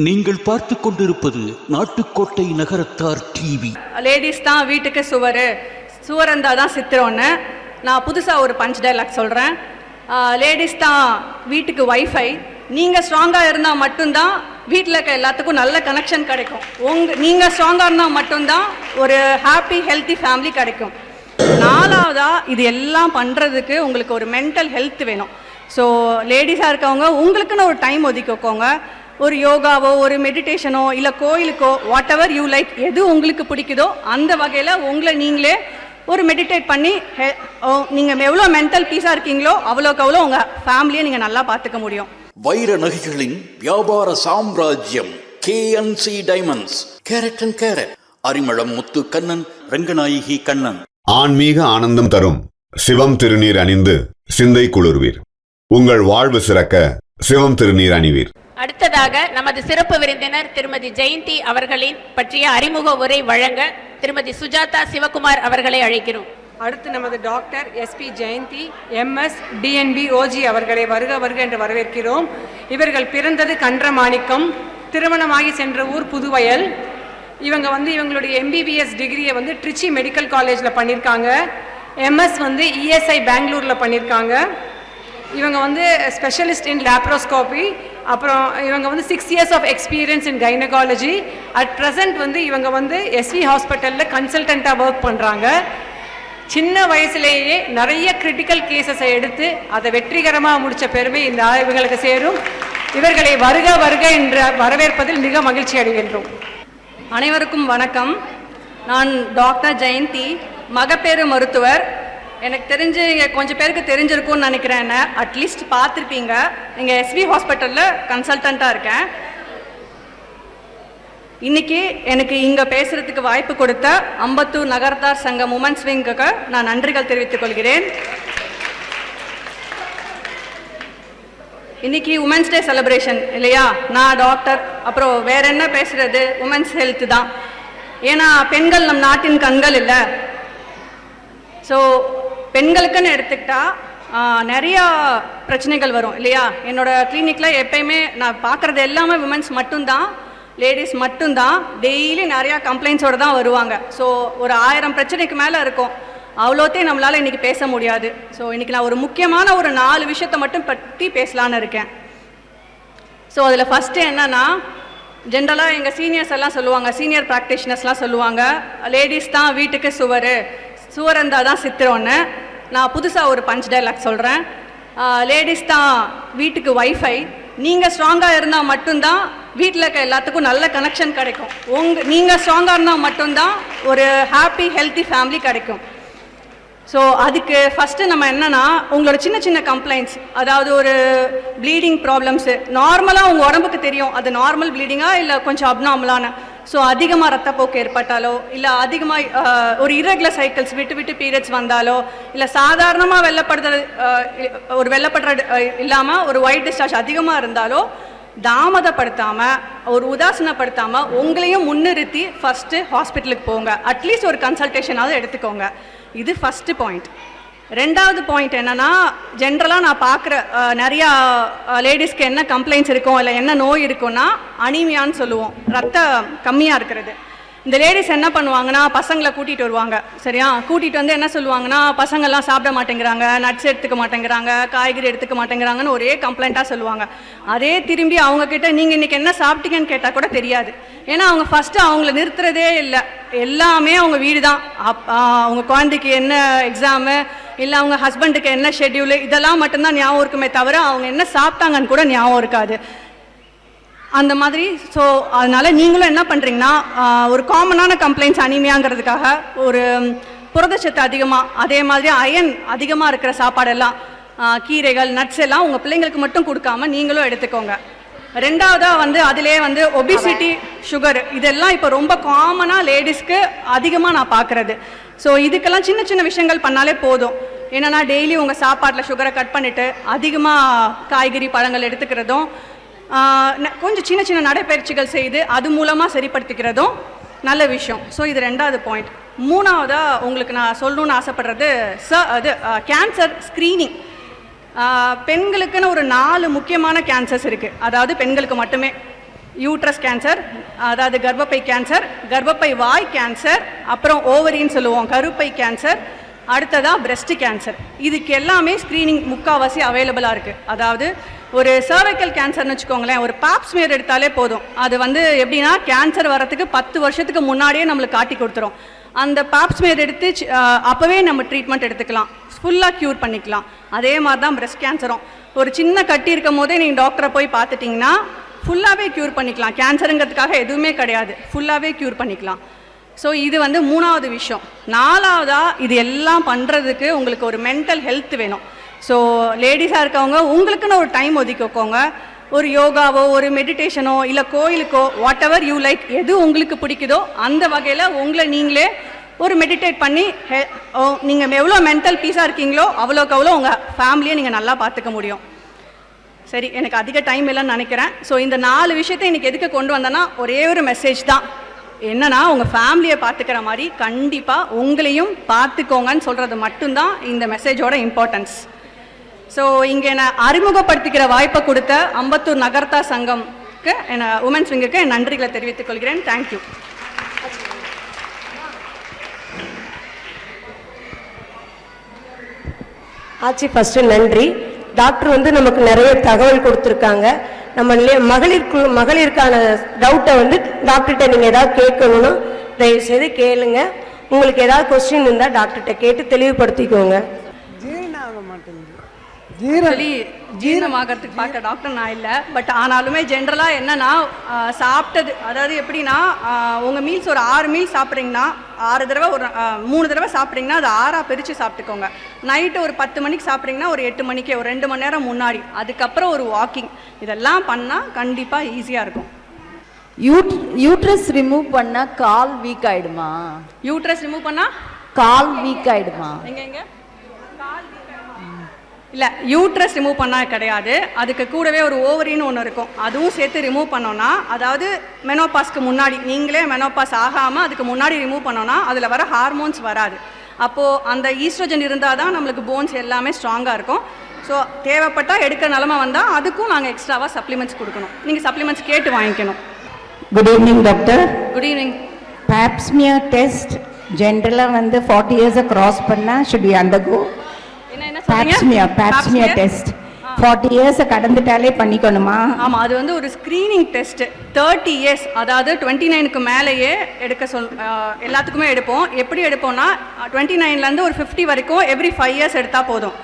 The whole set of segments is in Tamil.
நீங்கள் பார்த்து கொண்டிருப்பது நாட்டுக்கோட்டை நகரத்தார் டிவி. லேடிஸ் தான் வீட்டுக்கு சுவர் இருந்தால் தான் சித்திரம்னு நான் புதுசாக ஒரு பஞ்ச் டைலாக் சொல்கிறேன். லேடிஸ் தான் வீட்டுக்கு வைஃபை. நீங்கள் ஸ்ட்ராங்காக இருந்தால் மட்டும்தான் வீட்டில் இருக்க எல்லாத்துக்கும் நல்ல கனெக்ஷன் கிடைக்கும். நீங்கள் ஸ்ட்ராங்காக இருந்தால் மட்டும்தான் ஒரு ஹாப்பி ஹெல்த்தி ஃபேமிலி கிடைக்கும். நாலாவதாக இது எல்லாம் பண்ணுறதுக்கு உங்களுக்கு ஒரு மென்டல் ஹெல்த் வேணும். ஸோ லேடிஸாக இருக்கவங்க உங்களுக்குன்னு ஒரு டைம் ஒதுக்கிக்கோங்க. ஒரு யோகாவோ ஒரு மெடிடேஷனோ இல்லை கோயிலுக்கோ வாட் எவர் யூ லைக், எது உங்களுக்கு பிடிக்குதோ அந்த வகையில் உங்களை நீங்களே ஒரு மெடிடேட் பண்ணி நீங்கள் எவ்வளோ மென்டல் பீஸாக இருக்கீங்களோ அவ்வளோக்கு அவ்வளோ உங்கள் ஃபேமிலியை நீங்கள் நல்லா பார்த்துக்க முடியும். வைர நகைகளின் வியாபார சாம்ராஜ்யம் KNC diamonds. Carat and carat, Arimalam Muthu Kannan, Ranganayaki Kannan. ஆன்மீக ஆனந்தம் தரும் சிவம் திருநீர் அணிந்து சிந்தை குளிர்வீர். உங்கள் வாழ்வு சிறக்க சிவம் திருநீர் அணிவீர். அடுத்ததாக நமது சிறப்பு விருந்தினர் திருமதி ஜெயந்தி அவர்களின் பற்றிய அறிமுக உரை வழங்க திருமதி சுஜாதா சிவகுமார் அவர்களை அழைக்கிறோம். அடுத்து நமது doctor SP Jayanthi MS DNB OG அவர்களை வருக வருக என்று வரவேற்கிறோம். இவர்கள் பிறந்தது கன்றமாணிக்கம், திருமணமாகி சென்ற ஊர் புதுவயல். இவங்க இவங்களுடைய MBBS டிகிரியை ட்ரிச்சி மெடிக்கல் காலேஜில் பண்ணியிருக்காங்க. MS ESI பெங்களூரில் பண்ணியிருக்காங்க. இவங்க ஸ்பெஷலிஸ்ட் இன் லேப்ரோஸ்கோபி. அப்புறம் இவங்க 6 years of experience in gynaecology. At present இவங்க SV ஹாஸ்பிட்டலில் கன்சல்டண்ட்டாக ஒர்க் பண்ணுறாங்க. சின்ன வயசுலேயே நிறைய கிரிட்டிக்கல் கேசஸை எடுத்து அதை வெற்றிகரமாக முடித்த பெருமை இந்த இவங்களுக்கு சேரும். இவர்களை வருக வருக என்று வரவேற்பதில் மிக மகிழ்ச்சி அடைகின்றோம். அனைவருக்கும் வணக்கம். நான் டாக்டர் ஜெயந்தி, மகப்பேறு மருத்துவர். எனக்கு தெரிஞ்சு இங்கே கொஞ்சம் பேருக்கு தெரிஞ்சிருக்கும்னு நினைக்கிறேன். அட்லீஸ்ட் பார்த்துருப்பீங்க. இங்கே SV ஹாஸ்பிட்டலில் கன்சல்டண்ட்டாக இருக்கேன். இன்றைக்கி எனக்கு இங்கே பேசுகிறதுக்கு வாய்ப்பு கொடுத்த அம்பத்தூர் நகரத்தார் சங்கம் உமன்ஸ் விங்குக்கு நான் நன்றிகள் தெரிவித்துக் கொள்கிறேன். இன்றைக்கி உமன்ஸ் டே செலிப்ரேஷன் இல்லையா? நான் டாக்டர், அப்புறம் வேற என்ன பேசுகிறது, உமன்ஸ் ஹெல்த் தான். ஏன்னா பெண்கள் நம் நாட்டின் கண்கள் இல்லை. ஸோ பெண்களுக்குன்னு எடுத்துக்கிட்டா நிறையா பிரச்சனைகள் வரும் இல்லையா? என்னோடய கிளினிக்கில் எப்பயுமே நான் பார்க்குறது எல்லாமே விமன்ஸ் மட்டும்தான், லேடிஸ் மட்டும்தான். டெய்லி நிறையா கம்ப்ளைண்ட்ஸோடு தான் வருவாங்க. ஸோ ஒரு 1000 பிரச்சனைக்கு மேலே இருக்கும். அவ்வளோத்தையும் நம்மளால் இன்றைக்கி பேச முடியாது. ஸோ இன்றைக்கி நான் ஒரு முக்கியமான ஒரு 4 விஷயத்தை மட்டும் பற்றி பேசலான்னு இருக்கேன். ஸோ அதில் ஃபஸ்ட்டு என்னென்னா, ஜென்ரலாக எங்கள் சீனியர்ஸ் எல்லாம் சொல்லுவாங்க, சீனியர் ப்ராக்டிஷனர்ஸ்லாம் சொல்லுவாங்க, லேடிஸ் தான் வீட்டுக்கு சுவர் இருந்தால் தான் சித்திரம்னு. நான் புதுசாக ஒரு பஞ்ச் டைலாக் சொல்கிறேன். லேடிஸ் தான் வீட்டுக்கு வைஃபை. நீங்கள் ஸ்ட்ராங்காக இருந்தால் மட்டும்தான் வீட்டில் இருக்க எல்லாத்துக்கும் நல்ல கனெக்ஷன் கிடைக்கும். நீங்கள் ஸ்ட்ராங்காக இருந்தால் மட்டும்தான் ஒரு ஹாப்பி ஹெல்த்தி ஃபேமிலி கிடைக்கும். ஸோ அதுக்கு ஃபஸ்ட்டு நம்ம என்னென்னா, உங்களோட சின்ன சின்ன கம்ப்ளைண்ட்ஸ், அதாவது ஒரு ப்ளீடிங் ப்ராப்ளம்ஸு நார்மலாக உங்கள் உடம்புக்கு தெரியும் அது நார்மல் ப்ளீடிங்காக இல்லை கொஞ்சம் அப்நார்மலான. ஸோ அதிகமாக ரத்தப்போக்கு ஏற்பட்டாலோ, இல்லை அதிகமாக ஒரு இரெகுலர் சைக்கிள்ஸ் விட்டு விட்டு பீரியட்ஸ் வந்தாலோ, இல்லை சாதாரணமாக ஒரு வெள்ளப்படுற இல்லாமல் ஒரு ஒயிட் டிஸ்சார்ஜ் அதிகமாக இருந்தாலோ, தாமதப்படுத்தாமல் ஒரு உதாசீனப்படுத்தாமல் உங்களையும் முன்னிறுத்தி ஃபஸ்ட்டு ஹாஸ்பிட்டலுக்கு போங்க. அட்லீஸ்ட் ஒரு கன்சல்டேஷனாவது எடுத்துக்கோங்க. இது ஃபஸ்ட்டு பாயிண்ட். ரெண்டாவது பாயிண்ட் என்னென்னா, ஜென்ரலாக நான் பார்க்குற நிறையா லேடிஸ்க்கு என்ன கம்ப்ளைண்ட்ஸ் இருக்கும், இல்லை என்ன நோய் இருக்குன்னா அனீமியான்னு சொல்லுவோம், ரத்தம் கம்மியாக இருக்கிறது. இந்த லேடிஸ் என்ன பண்ணுவாங்கன்னா, பசங்களை கூட்டிகிட்டு வருவாங்க. சரியா? கூட்டிகிட்டு வந்து என்ன சொல்லுவாங்கன்னா, பசங்கள்லாம் சாப்பிட மாட்டேங்கிறாங்க, நட்ஸ் எடுத்துக்க மாட்டேங்கிறாங்க, காய்கறி எடுத்துக்க மாட்டேங்கிறாங்கன்னு ஒரே கம்ப்ளைண்ட்டாக சொல்லுவாங்க. அதே திரும்பி அவங்கக்கிட்ட நீங்கள் இன்றைக்கி என்ன சாப்பிட்டீங்கன்னு கேட்டால் கூட தெரியாது. ஏன்னா அவங்க ஃபஸ்ட்டு அவங்கள நிறுத்துறதே இல்லை. எல்லாமே அவங்க வீடு தான். அவங்க குழந்தைக்கு என்ன எக்ஸாமு, இல்லை அவங்க ஹஸ்பண்டுக்கு என்ன ஷெட்யூலு, இதெல்லாம் மட்டும்தான் ஞாபகம் இருக்குமே தவிர அவங்க என்ன சாப்பிட்டாங்கன்னு கூட ஞாபகம் இருக்காது அந்த மாதிரி. ஸோ அதனால் நீங்களும் என்ன பண்ணுறீங்கன்னா, ஒரு காமனான கம்ப்ளைண்ட்ஸ் அனீமியாங்கிறதுக்காக ஒரு புரதச்சத்து அதிகமாக, அதே மாதிரி அயன் அதிகமாக இருக்கிற சாப்பாடெல்லாம், கீரைகள், நட்ஸ் எல்லாம் உங்கள் பிள்ளைங்களுக்கு மட்டும் கொடுக்காம நீங்களும் எடுத்துக்கோங்க. ரெண்டாவதாக அதிலே ஒபிசிட்டி, சுகர், இதெல்லாம் இப்போ ரொம்ப காமனாக லேடிஸ்க்கு அதிகமாக நான் பார்க்குறது. ஸோ இதுக்கெல்லாம் சின்ன சின்ன விஷயங்கள் பண்ணாலே போதும். என்னென்னா, டெய்லி உங்கள் சாப்பாட்டில் சுகரை கட் பண்ணிவிட்டு அதிகமாக காய்கறி பழங்கள் எடுத்துக்கிறதும், கொஞ்சம் சின்ன சின்ன நடைப்பயிற்சிகள் செய்து அது மூலமாக சரிப்படுத்திக்கிறதும் நல்ல விஷயம். ஸோ இது ரெண்டாவது பாயிண்ட். மூணாவதாக உங்களுக்கு நான் சொல்லணுன்னு ஆசைப்படுறது கேன்சர் ஸ்க்ரீனிங். பெண்களுக்குன்னு ஒரு 4 முக்கியமான கேன்சர்ஸ் இருக்குது. அதாவது பெண்களுக்கு மட்டுமே யூட்ரஸ் கேன்சர், அதாவது கர்ப்பப்பை கேன்சர், கர்ப்பப்பை வாய் கேன்சர், அப்புறம் ஓவரின்னு சொல்லுவோம் கருப்பை கேன்சர், அடுத்ததாக பிரஸ்ட் கேன்சர். இதுக்கு எல்லாமே ஸ்க்ரீனிங் முக்கால்வாசி அவைலபிளாக இருக்குது. அதாவது ஒரு சர்வைக்கல் கேன்சர்னு வச்சுக்கோங்களேன், ஒரு பாப்ஸ்மியர் எடுத்தாலே போதும். அது வந்து எப்படின்னா கேன்சர் வரத்துக்கு 10 வருஷத்துக்கு முன்னாடியே நம்மளுக்கு காட்டி கொடுத்துரும். அந்த பாப்ஸ்மியர் எடுத்து அப்போவே நம்ம ட்ரீட்மெண்ட் எடுத்துக்கலாம், ஃபுல்லாக க்யூர் பண்ணிக்கலாம். அதே மாதிரி தான் பிரஸ்ட் கேன்சரும். ஒரு சின்ன கட்டி இருக்கும் போதே நீங்கள் டாக்டரை போய் பார்த்துட்டிங்கன்னா ஃபுல்லாகவே க்யூர் பண்ணிக்கலாம். கேன்சருங்கிறதுக்காக எதுவுமே கிடையாது, ஃபுல்லாகவே க்யூர் பண்ணிக்கலாம். ஸோ இது வந்து 3வது விஷயம். 4வதாக இது எல்லாம் பண்ணுறதுக்கு உங்களுக்கு ஒரு மென்டல் ஹெல்த் வேணும். ஸோ லேடிஸாக இருக்கவங்க உங்களுக்குன்னு ஒரு டைம் ஒதுக்கிக்கோங்க. ஒரு யோகாவோ ஒரு மெடிடேஷனோ இல்லை கோயிலுக்கோ வாட் எவர் யூ லைக், எது உங்களுக்கு பிடிக்குதோ அந்த வகையில் உங்களை நீங்களே ஒரு மெடிடேட் பண்ணி நீங்கள் எவ்வளோ மென்டல் பீஸாக இருக்கீங்களோ அவ்வளோக்கு அவ்வளோ உங்கள் ஃபேமிலியை நீங்கள் நல்லா பார்த்துக்க முடியும். சரி, எனக்கு அதிக டைம் இல்லைன்னு நினைக்கிறேன். ஸோ இந்த 4 விஷயத்தை இன்றைக்கி எதுக்கு கொண்டு வந்தேன்னா ஒரே ஒரு மெசேஜ் தான். என்னன்னா உங்கள் ஃபேமிலியை பார்த்துக்கிற மாதிரி கண்டிப்பாக உங்களையும் பார்த்துக்கோங்கன்னு சொல்கிறது மட்டும்தான் இந்த மெசேஜோட இம்பார்ட்டன்ஸ். ஸோ இங்கே நான் அறிமுகப்படுத்திக்கிற வாய்ப்பை கொடுத்த அம்பத்தூர் நகர்த்தா சங்கம்க்கு உமன்ஸ் விங்குக்கு என் நன்றிகளை தெரிவித்துக் கொள்கிறேன். தேங்க்யூ. ஆச்சி, ஃபஸ்ட்டு நன்றி. டாக்டர் வந்து நமக்கு நிறைய தகவல் கொடுத்துருக்காங்க. நம்ம மகளிருக்கான டவுட்டை வந்து டாக்டர்கிட்ட நீங்கள் ஏதாவது கேட்கணும்னா தயவுசெய்து கேளுங்க. உங்களுக்கு ஏதாவது கொஸ்டின் இருந்தால் டாக்டர்கிட்ட கேட்டு தெளிவுபடுத்திக்கோங்க. ஜீரணமாகறதுக்கு பார்க்க டாக்டர் நான் இல்லை. பட் ஆனாலுமே ஜென்ரலாக என்னன்னா சாப்பிட்டது, அதாவது எப்படின்னா உங்கள் மீல்ஸ் ஒரு 6 மீல்ஸ் சாப்பிட்றீங்கன்னா 6 தடவை ஒரு 3 தடவை சாப்பிட்றீங்கன்னா அது 6ஆக பிரித்து சாப்பிட்டுக்கோங்க. நைட்டு ஒரு 10 மணிக்கு சாப்பிட்றீங்கன்னா ஒரு 8 மணிக்கே ஒரு 2 மணி நேரம் முன்னாடி, அதுக்கப்புறம் ஒரு வாக்கிங், இதெல்லாம் பண்ணால் கண்டிப்பாக ஈஸியாக இருக்கும். யூட்ரஸ் ரிமூவ் பண்ணால் கால் வீக் ஆகிடுமா? யூட்ரஸ் ரிமூவ் பண்ணால் கால் வீக் ஆகிடுமா? எங்க இல்லை, யூட்ரஸ் ரிமூவ் பண்ணால் கிடையாது. அதுக்கு கூடவே ஒரு ஓவரின்னு ஒன்று இருக்கும், அதுவும் சேர்த்து ரிமூவ் பண்ணோன்னா, அதாவது மெனோபாஸ்க்கு முன்னாடி, நீங்களே மெனோபாஸ் ஆகாமல் அதுக்கு முன்னாடி ரிமூவ் பண்ணோன்னா அதில் வர ஹார்மோன்ஸ் வராது. அப்போது அந்த ஈஸ்ட்ரோஜன் இருந்தால் தான் நம்மளுக்கு போன்ஸ் எல்லாமே ஸ்ட்ராங்காக இருக்கும். ஸோ தேவைப்பட்டால் எடுக்கிற நிலமை வந்தால் அதுக்கும் நாங்கள் எக்ஸ்ட்ராவாக சப்ளிமெண்ட்ஸ் கொடுக்கணும். நீங்கள் சப்ளிமெண்ட்ஸ் கேட்டு வாங்கிக்கணும். Good evening doctor. Good evening. Pap smear test ஜென்ரலாக வந்து 40 இயர்ஸை கிராஸ் பண்ணால் should we undergo pap smear test 40 இயர்ஸை கடந்துட்டாலே பண்ணிக்கணுமா? ஆமாம், அது வந்து ஒரு ஸ்க்ரீனிங் டெஸ்ட்டு. 30 இயர்ஸ், அதாவது 29க்கு மேலேயே எடுக்க எல்லாத்துக்குமே எடுப்போம். எப்படி எடுப்போம்னா 29லேருந்து ஒரு 50 வரைக்கும் எவ்ரி 5 இயர்ஸ் எடுத்தால் போதும்.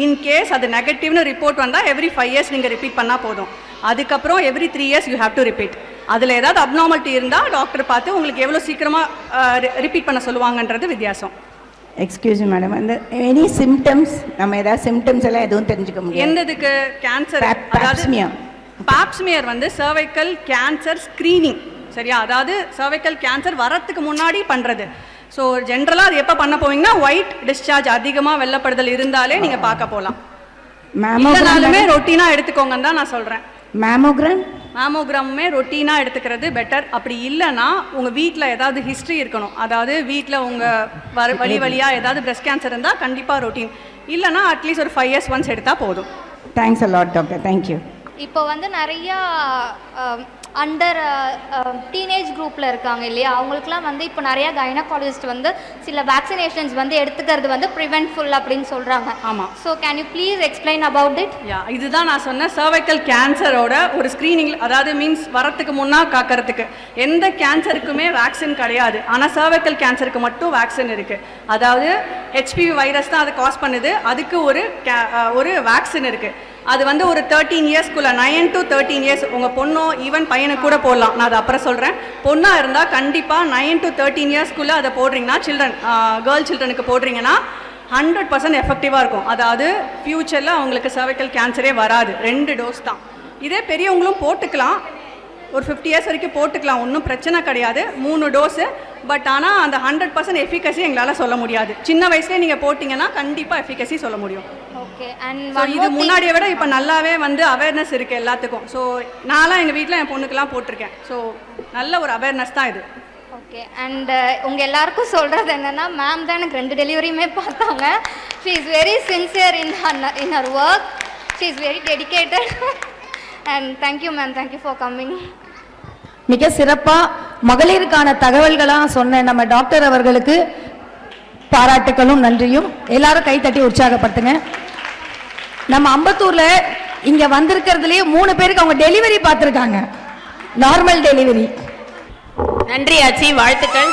இன்கேஸ் அது நெகட்டிவ்னு ரிப்போர்ட் வந்தால் எவ்ரி 5 இயர்ஸ் நீங்கள் ரிப்பீட் பண்ணால் போதும். அதுக்கப்புறம் every 3 years you have to repeat. அதில் ஏதாவது அப்நார்மாலிட்டி இருந்தால் டாக்டர் பார்த்து உங்களுக்கு எவ்வளோ சீக்கிரமாக ரிப்பீட் பண்ண சொல்லுவாங்கன்றது வித்தியாசம். எக்ஸ்கியூஸ் மேடம், அந்த எனி சிம்டம்ஸ், நம்ம ஏதாவது சிம்டம்ஸ் எல்லாம் எதுவும் தெரிஞ்சுக்க முடியும்? எந்ததுக்கு? கேன்சர், பாப்ஸ்மியர் வந்து சர்வைக்கல் கேன்சர் ஸ்க்ரீனிங், சரியா? அதாவது சர்வைக்கல் கேன்சர் வரத்துக்கு முன்னாடி பண்ணுறது. ஸோ ஜென்ரலாக அது எப்போ பண்ண போவீங்கன்னா ஒயிட் டிஸ்சார்ஜ் அதிகமாக வெள்ளப்படுதல் இருந்தாலே நீங்கள் பார்க்க போகலாம். இல்லைனாலுமே ரொட்டீனாக எடுத்துக்கோங்கன்னு தான் நான் சொல்கிறேன். மேமோகிராமுமே ரொட்டீனாக எடுத்துக்கிறது பெட்டர். அப்படி இல்லைன்னா உங்கள் வீட்டில் ஏதாவது ஹிஸ்ட்ரி இருக்கணும், அதாவது வீட்டில் உங்கள் வழியாக ஏதாவது பிரஸ்ட் கேன்சர் இருந்தால் கண்டிப்பாக ரொட்டீன், இல்லைனா அட்லீஸ்ட் ஒரு 5 இயர்ஸ் ஒன்ஸ் எடுத்தால் போதும். Thanks a lot doctor. Thank you. இப்போ வந்து நிறையா அண்டர் டீனேஜ் குரூப்பில் இருக்காங்க இல்லையா, அவங்களுக்குலாம் வந்து இப்போ நிறையா கைனகாலஜிஸ்ட் வந்து சில வேக்சினேஷன்ஸ் வந்து எடுத்துக்கிறது வந்து ப்ரிவென்ட்ஃபுல் அப்படின்னு சொல்கிறாங்க. ஆமாம். So can you please explain about it? இதுதான் நான் சொன்ன சர்வைக்கல் கேன்சரோட ஒரு ஸ்க்ரீனிங், அதாவது மீன்ஸ் வரத்துக்கு முன்னா காக்கிறதுக்கு. எந்த கேன்சருக்குமே வேக்சின் கிடையாது, ஆனால் சர்வைக்கல் கேன்சருக்கு மட்டும் வேக்சின் இருக்குது. அதாவது HPV வைரஸ் தான் அதை காஸ் பண்ணுது, அதுக்கு ஒரு வேக்சின் இருக்குது. அது வந்து ஒரு 13 இயர்ஸ்க்குள்ள 9 to 13 இயர்ஸ் உங்கள் பொண்ணோ ஈவன் பையனுக்கு கூட போடலாம். நான் அதை அப்புறம் சொல்கிறேன். பொண்ணாக இருந்தால் கண்டிப்பாக 9 to 13 இயர்ஸ்க்குள்ளே அதை போடுறீங்கன்னா, கேர்ள் சில்ட்ரனுக்கு போடுறீங்கன்னா 100% எஃபெக்டிவாக இருக்கும். அதாவது ஃப்யூச்சரில் அவங்களுக்கு சர்வைக்கல் கேன்சரே வராது. 2 டோஸ் தான். இதே பெரியவங்களும் போட்டுக்கலாம், ஒரு 50 இயர்ஸ் வரைக்கும் போட்டுக்கலாம், ஒன்றும் பிரச்சனை கிடையாது. 3 டோஸு. பட் ஆனால் அந்த 100% எஃபிகசி எங்களால் சொல்ல முடியாது. சின்ன வயசுலேயே நீங்கள் போட்டிங்கன்னா கண்டிப்பாக எஃபிகசி சொல்ல முடியும். ஓகே. அண்ட் இது முன்னாடியை விட இப்போ நல்லாவே வந்து அவேர்னஸ் இருக்குது எல்லாத்துக்கும். ஸோ நான்லாம் எங்கள் வீட்டில் என் பொண்ணுக்கெல்லாம் போட்டிருக்கேன். ஸோ நல்ல ஒரு அவேர்னஸ் தான் இது. ஓகே. அண்ட் உங்கள் எல்லாருக்கும் சொல்கிறது என்னென்னா, மேம் தான் எனக்கு 2 டெலிவரியுமே பார்த்தாங்க. She is very sincere in her work. She is very dedicated. And thank you ma'am, thank you for coming. மிக சிறப்பா மகளிருக்கான தகவல்களா சொன்ன நம்ம டாக்டர் அவர்களுக்கு பாராட்டுகளும் நன்றியும். எல்லாரும் கை தட்டி உற்சாகப்படுத்துங்க. நம்ம அம்பத்தூர்ல இங்க வந்திருக்கிறதுலயே 3 பேருக்கு அவங்க டெலிவரி பார்த்திருக்காங்க, நார்மல் டெலிவரி. நன்றி ஆச்சி, வாழ்த்துக்கள்.